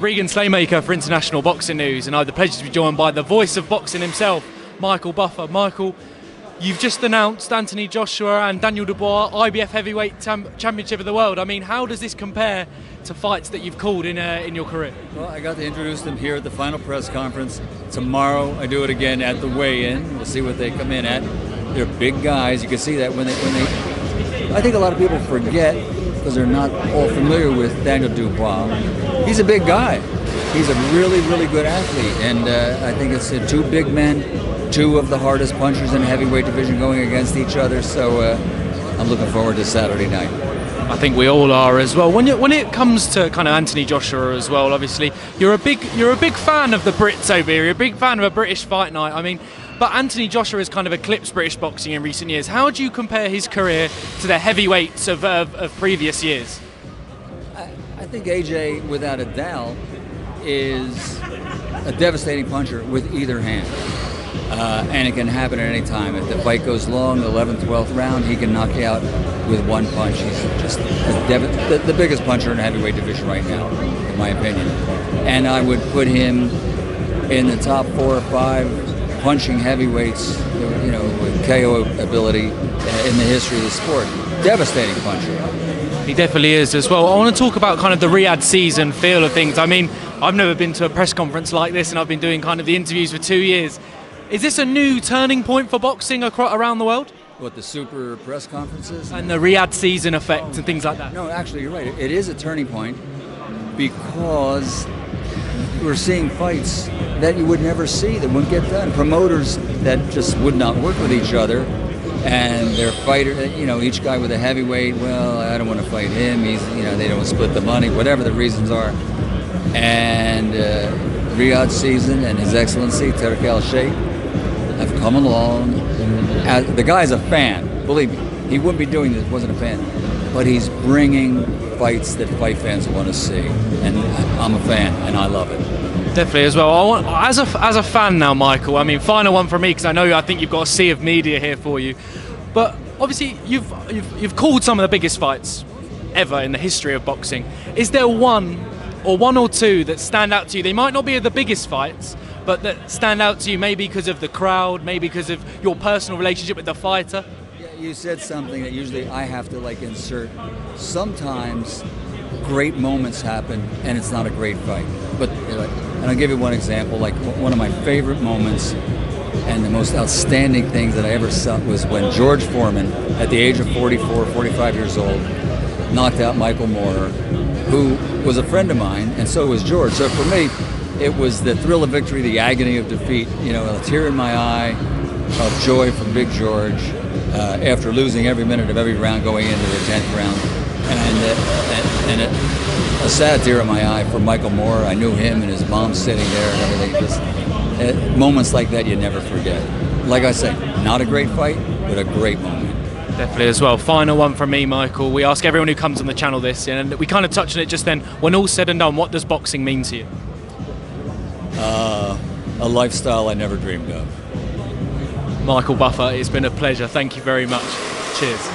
Regan Slaymaker for International Boxing News, and I have the pleasure to be joined by the voice of boxing himself, Michael Buffer. Michael, you've just announced Anthony Joshua and Daniel Dubois IBF Heavyweight Championship of the World. I mean, how does this compare to fights that you've called in your career? Well, I got to introduce them here at the final press conference. Tomorrow I do it again at the weigh-in. We'll see what they come in at. They're big guys. You can see that when they. I think a lot of people forget, because they're not all familiar with Daniel Dubois. He's a big guy. He's a really, really good athlete, and I think it's two big men, two of the hardest punchers in the heavyweight division going against each other. So I'm looking forward to Saturday night. I think we all are as well. When it comes to kind of Anthony Joshua as well, obviously you're a big fan of the Brits over here. You're a big fan of a British fight night. I mean, but Anthony Joshua has kind of eclipsed British boxing in recent years. How do you compare his career to the heavyweights of previous years? I think AJ, without a doubt, is a devastating puncher with either hand. And it can happen at any time. If the fight goes long, the 11th, 12th round, he can knock you out with one punch. He's just the biggest puncher in the heavyweight division right now, in my opinion. And I would put him in the top 4 or 5 punching heavyweights, with KO ability in the history of the sport. Devastating puncher. He definitely is as well. I want to talk about kind of the Riyadh season feel of things. I mean, I've never been to a press conference like this, and I've been doing kind of the interviews for 2 years. Is this a new turning point for boxing around the world? What, the super press conferences? And the Riyadh season effect and things like that? No, actually, you're right. It is a turning point because we're seeing fights that you would never see, that wouldn't get done. Promoters that just would not work with each other, and their fighter, each guy with a heavyweight, well, I don't want to fight him. He's, they don't split the money, whatever the reasons are. And Riyadh season and His Excellency Turki Al-Sheikh have come along. The guy's a fan, believe me. He wouldn't be doing this if he wasn't a fan. But he's bringing fights that fight fans want to see, and I'm a fan, and I love it. Definitely as well. As a fan now, Michael. I mean, final one for me, because I think you've got a sea of media here for you. But obviously, you've called some of the biggest fights ever in the history of boxing. Is there one or two that stand out to you? They might not be the biggest fights, but that stand out to you maybe because of the crowd, maybe because of your personal relationship with the fighter? Yeah, you said something that usually I have to insert. Sometimes great moments happen and it's not a great fight. And I'll give you one example. One of my favorite moments and the most outstanding things that I ever saw was when George Foreman, at the age of 44, 45 years old, knocked out Michael Moorer, who was a friend of mine, and so was George. So for me, it was the thrill of victory, the agony of defeat, a tear in my eye of joy from Big George after losing every minute of every round going into the 10th round. And a sad tear in my eye for Michael Moorer. I knew him and his mom sitting there and everything. Just moments like that you never forget. Like I say, not a great fight, but a great moment. Definitely as well. Final one from me, Michael. We ask everyone who comes on the channel this, and we kind of touched on it just then. When all's said and done, what does boxing mean to you? A lifestyle I never dreamed of. Michael Buffer, it's been a pleasure. Thank you very much. Cheers.